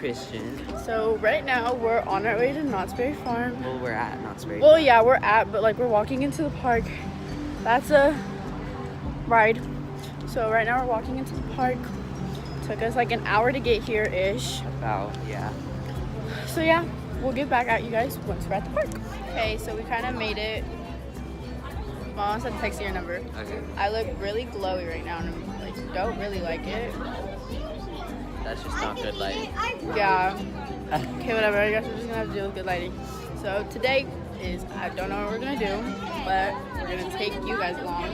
Christian. So right now we're on our way to Knott's Berry Farm. Well, we're at Knott's Berry. Well, yeah, but like we're walking into the park. That's a ride. So right now we're walking into the park. Took us like an hour to get here-ish. About, yeah. So yeah, we'll get back at you guys once we're at the park. Okay, so we kind of made it. Mom said text your number. Okay. I look really glowy right now and I'm like, don't really like it. That's just not good lighting. Yeah. Okay, whatever. I guess we're just gonna have to deal with good lighting. So today is, I don't know what we're gonna do, but we're gonna take you guys along.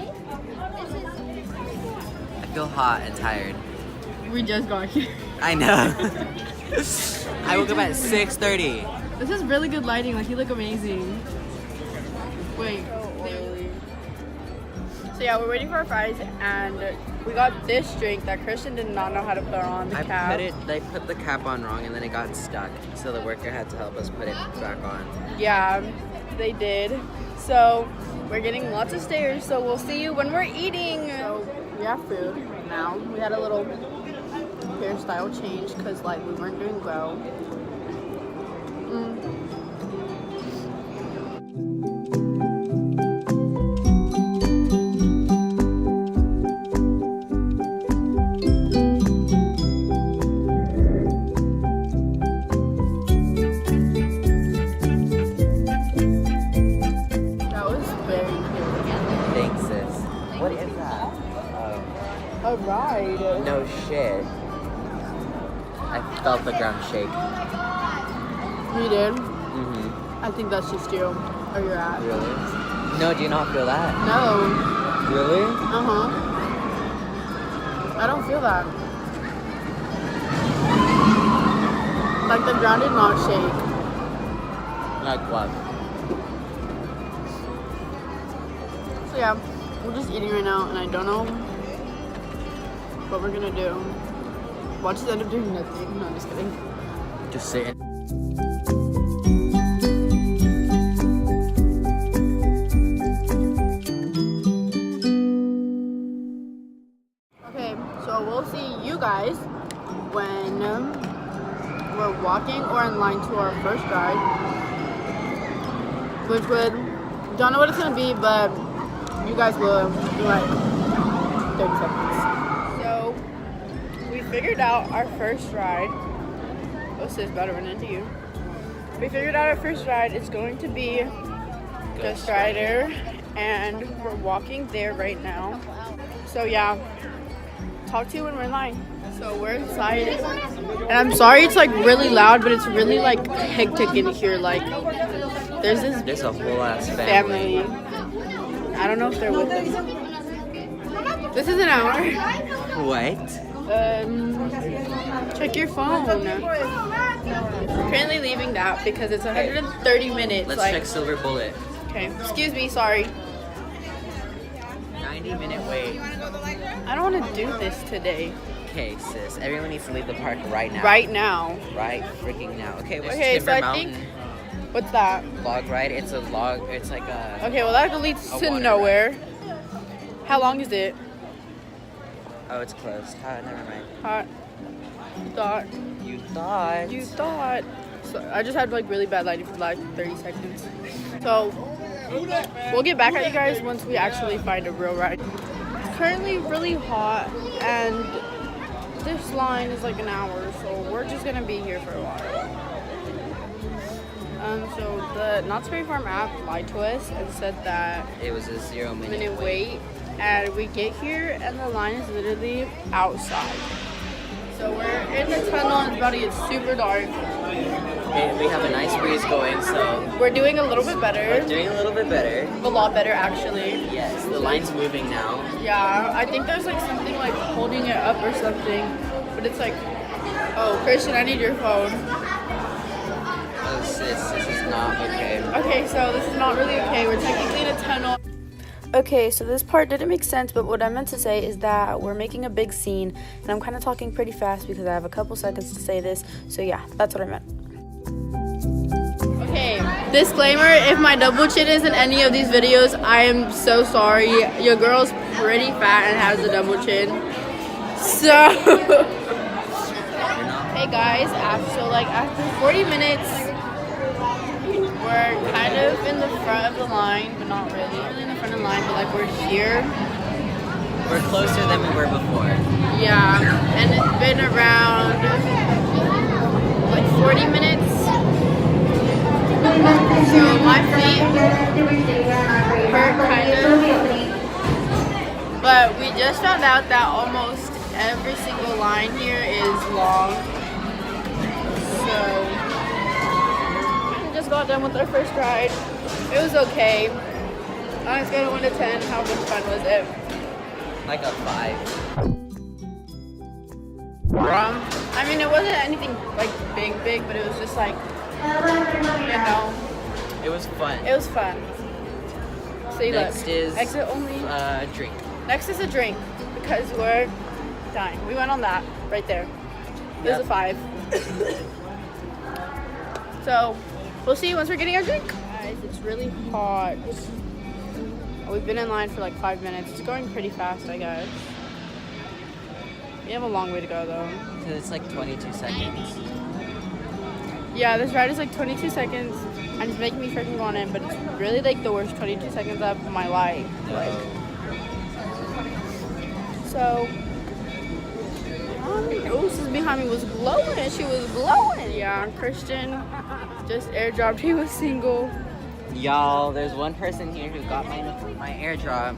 I feel hot and tired. We just got here. I know. I woke up at 6:30. This is really good lighting. Like, you look amazing. Wait. So yeah, we're waiting for our fries, and we got this drink that Christian did not know how to put on the cap. They put the cap on wrong and then it got stuck. So the worker had to help us put it back on. Yeah, they did. So we're getting lots of stares. So we'll see you when we're eating. So we have food now. We had a little hairstyle change because like we weren't doing well. What is that? A ride. No shit. I felt the ground shake. You did? Mm-hmm. I think that's just you. Or you're at. Really? No, do you not feel that? No. Really? Uh-huh. I don't feel that. Like the ground did not shake. Like what? So yeah, we're just eating right now and I don't know what we're gonna do. Watch us end up doing nothing. No, I'm just kidding. Just sitting. Okay, so we'll see you guys when we're walking or in line to our first ride, which would, don't know what it's gonna be, but you guys will in like 30 seconds. So we figured out our first ride. Oh, sis, about to run into you. We figured out our first ride is going to be Ghost Rider, and we're walking there right now. So yeah, talk to you when we're in line. So we're inside, and I'm sorry it's like really loud, but it's really like hectic in here. Like there's a whole ass family. I don't know if they're with us. This is an hour. What? Check your phone. We're currently leaving that because it's 130 minutes. Let's like, check Silver Bullet. Okay, excuse me, sorry. 90-minute wait. I don't want to do this today. Okay, sis. Everyone needs to leave the park right now. Right now. Right freaking now. Okay, what's Okay, Timber so I Mountain? think, what's that? Log ride. It's a log. It's like a. Okay, well that leads A to water nowhere. How long is it? Oh, it's closed. Never mind. Hot. Thought. You thought. You thought. So I just had like really bad lighting for like 30 seconds. So we'll get back at you guys once we actually find a real ride. It's currently really hot and this line is like an hour, so we're just gonna be here for a while. So the Knott's Berry Farm app lied to us and said that It was a 0-minute wait, and we get here and the line is literally outside. So we're in the tunnel and it's about to get super dark. Okay, we have a nice breeze going, so We're doing a little bit better. we're doing a little bit better. A lot better actually. Yes, the line's moving now. Yeah, I think there's like something like holding it up or something. But it's like, oh, Christian, I need your phone. Oh, sis, this is not okay. Okay, so this is not really okay. We're technically in a tunnel. Okay, so this part didn't make sense, but what I meant to say is that we're making a big scene, and I'm kind of talking pretty fast because I have a couple seconds to say this. So yeah, that's what I meant. Okay, disclaimer, if my double chin is in any of these videos, I am so sorry. Your girl's pretty fat and has a double chin. So, Hey guys, after 40 minutes, we're kind of in the front of the line, but not really in the front of the line, but like we're here. We're closer than we were before. Yeah, and it's been around like 40 minutes. So my feet hurt kind of. But we just found out that almost every single line here is long. So we just got done with our first ride. It was okay. On a scale of 1 to 10, how much fun was it? Like a 5. I mean, it wasn't anything like big, but it was just like, you know, It was fun. it was fun. See, look, Next is exit only. drink. Next is a drink because we're dying. We went on that right there. It was a 5. So we'll see you once we're getting our drink. Guys, it's really hot. We've been in line for like 5 minutes. It's going pretty fast, I guess. We have a long way to go though. Because it's like 22 seconds. Yeah, this ride is like 22 seconds and it's making me freaking want it, but it's really like the worst 22 seconds of my life. Like, so, Osis behind me was glowing. She was glowing. Yeah, Christian just airdropped. He was single. Y'all, there's one person here who got my airdrop.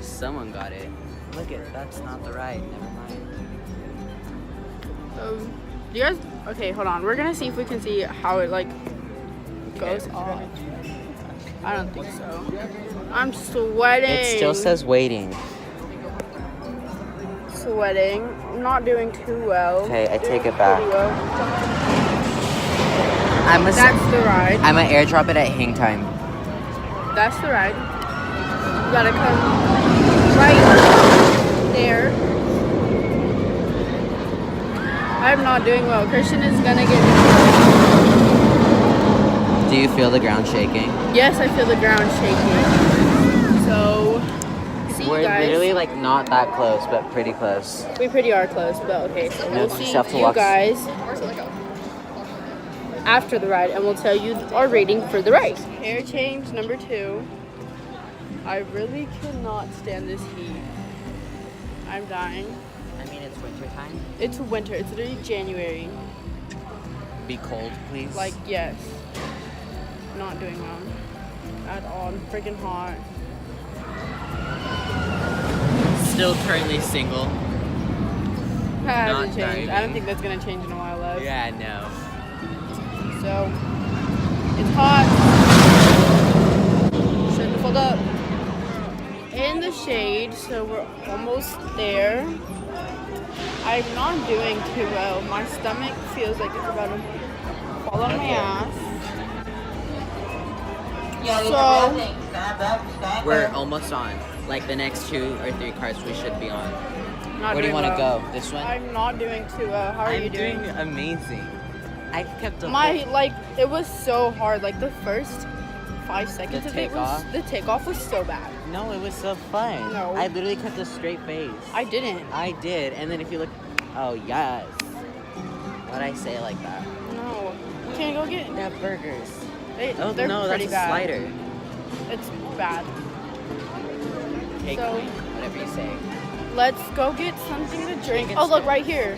Someone got it. Look at that's not the ride. Never mind. So, do you guys? Okay, hold on. We're gonna see if we can see how it like goes off. I don't think so. I'm sweating. It still says waiting. Sweating. I'm not doing too well. Okay, I take it back. That's the ride. I'm gonna airdrop it at hang time. That's the ride. You gotta come right there. I'm not doing well. Christian is gonna get. Do you feel the ground shaking? Yes, I feel the ground shaking. So, see We're you guys. literally like not that close, but pretty close. We pretty are close, but okay. So No, we'll you see have to you walk. guys after the ride, and we'll tell you our rating for the ride. Hair change number 2. I really cannot stand this heat. I'm dying. I mean, it's winter time. It's winter. It's literally January. Be cold, please. Like, yes. Not doing well at all. I'm freaking hot. Still currently single. That Not hasn't changed. I driving. don't think that's gonna change in a while, love. Yeah, no. So, it's hot. Shut the fuck up. In the shade, so we're almost there. I'm not doing too well. My stomach feels like it's about to fall on my ass. So, We're almost on. Like the next 2 or 3 cars we should be on. not Where do you doing want to well. go? This one? I'm not doing too well. How are you doing? amazing. I kept up. It was so hard. Like the first 5 seconds The of it was, the takeoff was so bad. No, it was so fun. No. I literally kept a straight face. I didn't. I did, and then if you look, oh yes. Why'd I say it like that? No. Can you go get? They have burgers. They're no, pretty that's a bad. slider. It's bad. Cake So- queen, whatever you say. Let's go get something to drink. Chicken Oh, look strip. right here.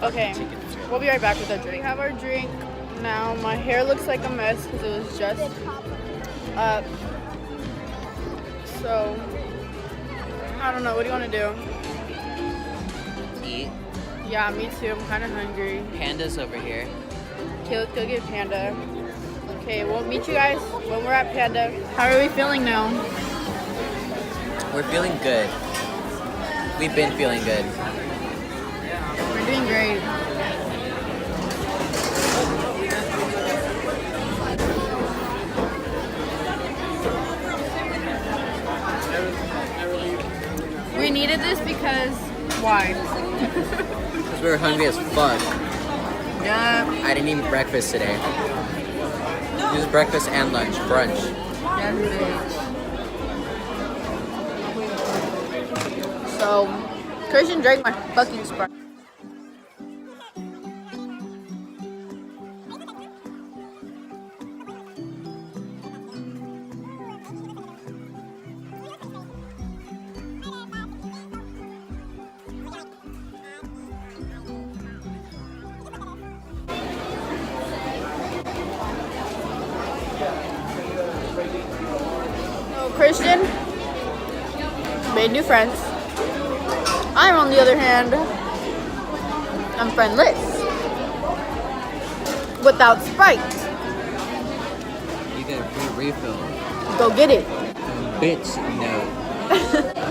Okay. Chicken strip. We'll be right back with our drink. We have our drink now. My hair looks like a mess because it was just up. So, I don't know. What do you want to do? Eat. Yeah, me too. I'm kind of hungry. Panda's over here. Okay, let's go get Panda. Okay, we'll meet you guys when we're at Panda. How are we feeling now? We're feeling good. We've been feeling good. We're doing great. We needed this because why? Because we were hungry as fuck. Yeah. I didn't eat breakfast today. It was breakfast and lunch, brunch. Yes, bitch. So, Christian drank my fucking Sprite. Christian made new friends. I'm, on the other hand, I'm friendless. Without Sprite. You get a free refill. Go get it. Bitch, no.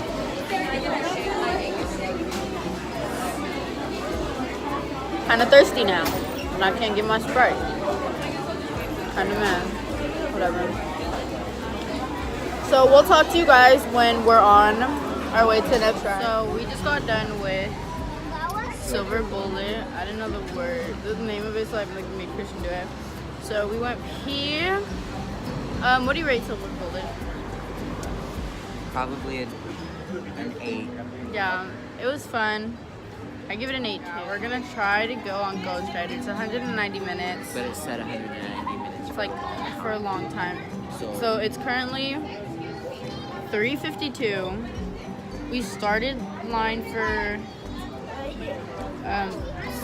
Kinda thirsty now. And I can't get my Sprite. Kinda mad. Whatever. So we'll talk to you guys when we're on our way to the next ride. So we just got done with Silver Bullet. I didn't know the word, the name of it, so I'm gonna make Christian do it. So we went here. What do you rate Silver Bullet? Probably an 8. Yeah, it was fun. I give it an 8 too. We're gonna try to go on Ghost Rider. It's 190 minutes. But it said 190 minutes. It's like for a long time. So it's currently 3:52. We started line for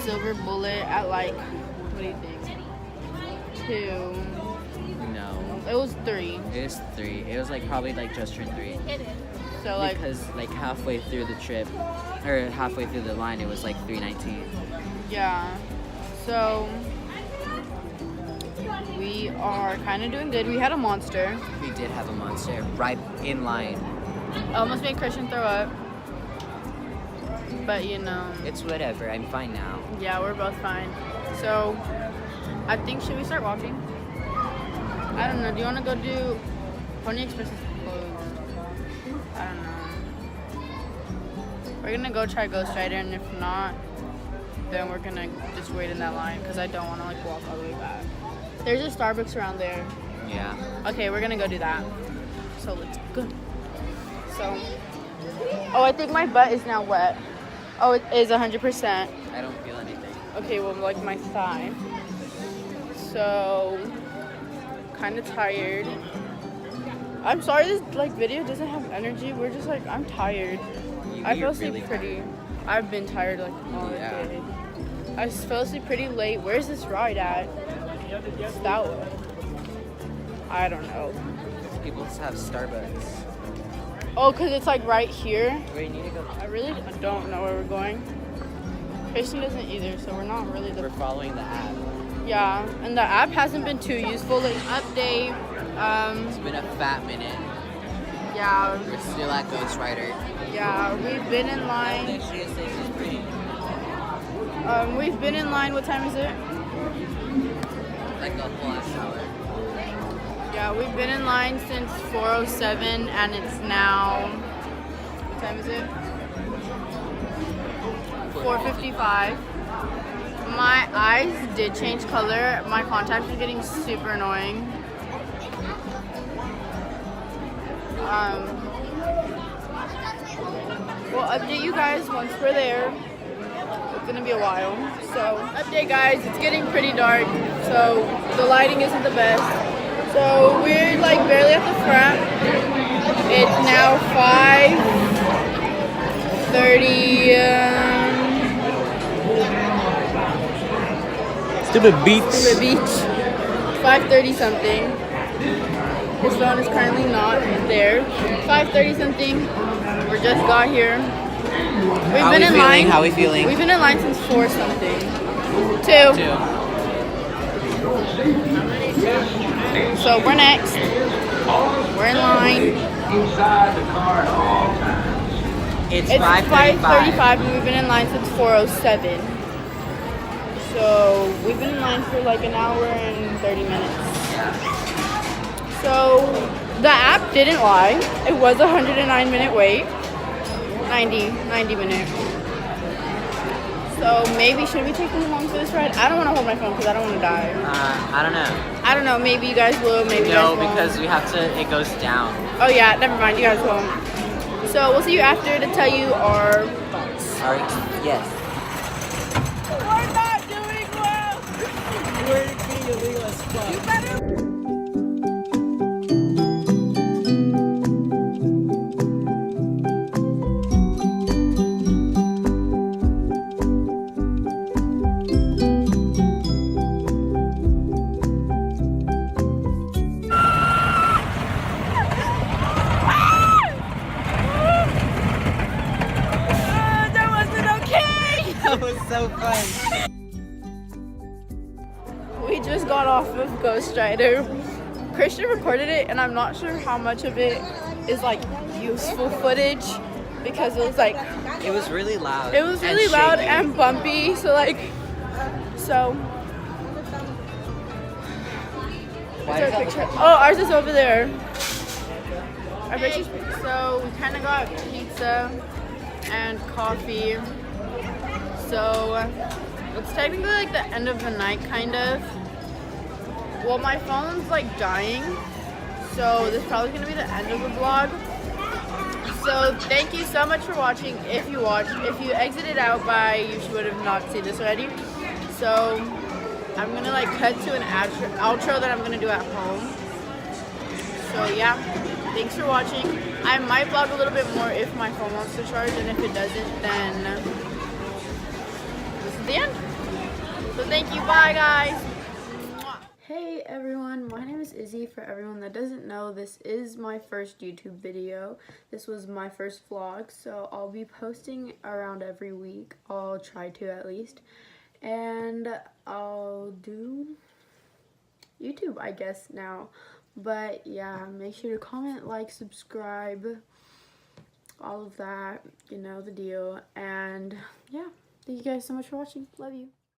Silver Bullet at like, what do you think? 2. No. It was 3. It is 3. It was like probably like just turned 3. So like, Because like halfway through the trip, or halfway through the line, it was like 3:19. yeah. So we are kind of doing good. We had a monster. We did have a monster right in line. Almost made Christian throw up. But you know, It's whatever. I'm fine now. yeah, we're both fine. So I think, should we start walking? I don't know. Do you want to go do Pony Express is closed? I don't know. We're gonna go try Ghost Rider, and if not, then we're gonna just wait in that line because I don't want to like walk all the way back. There's a Starbucks around there. Yeah. Okay, we're gonna go do that. So let's go. So, oh, I think my butt is now wet. Oh, it is 100%. I don't feel anything. Okay, well, like my thigh. So, kind of tired. I'm sorry this like video doesn't have energy. We're just like, I'm tired. I fell asleep really pretty. I've been tired like all day. I fell asleep pretty late. Where's this ride at? It's that way. I don't know. People have Starbucks. Oh, cause it's like right here. Where you need to go? I really don't know where we're going. Christian doesn't either, so we're not really We're following the app. Yeah, and the app hasn't been too useful. Like update. It's been a fat minute. Yeah, We're still at Ghost Rider. yeah. We've been in line. Actually, Stacy's pretty. We've been in line. What time is it? Like a whole ass hour. Yeah, we've been in line since 4:07, and it's now. What time is it? 4:55. My eyes did change color. My contacts are getting super annoying. We'll update you guys once we're there. It's gonna be a while. So, update guys, it's getting pretty dark, so the lighting isn't the best. So we're like barely at the front. It's now 5:30. Stupid beats. The beach. 5:30 something. His phone is currently not there. 5:30 something. We just got here. We've been in line. How we feeling? We've been in line since 4 something. 2. So we're next. We're in line. It's It's 5:35. 5:35 and we've been in line since 4:07. So we've been in line for like an hour and 30 minutes. So the app didn't lie. It was a 109-minute wait. 90 minute. So maybe should we take them along for this ride? I don't want to hold my phone because I don't want to die. I don't know. I don't know. Maybe you guys will. Maybe you guys No, won't. because we have to. It goes down. Oh yeah, never mind. You guys won't. So we'll see you after to tell you our thoughts. All right. Yes. We're not doing well. We're being illegal as fuck. You better. That was so fun. We just got off of Ghost Rider. Christian recorded it, and I'm not sure how much of it is like useful footage because it was like It was really loud. it was and really loud shaky. and bumpy. So Why Our does that picture. look like- Oh, ours is over there. Our pictures. So we kind of got pizza and coffee. So it's technically like the end of the night, kind of. Well, my phone's like dying, so this is probably gonna be the end of the vlog. So thank you so much for watching. If you watched, if you exited out by, you would have not seen this already. So I'm gonna like cut to an outro that I'm gonna do at home. So yeah, thanks for watching. I might vlog a little bit more if my phone wants to charge, and if it doesn't, then this is the end. So thank you, bye guys. Hey everyone, my name is Izzy. For everyone that doesn't know, this is my first YouTube video. This was my first vlog, so I'll be posting around every week. I'll try to at least. And I'll do YouTube, I guess, now. But yeah, make sure to comment, like, subscribe, all of that, you know the deal. And yeah, thank you guys so much for watching. Love you.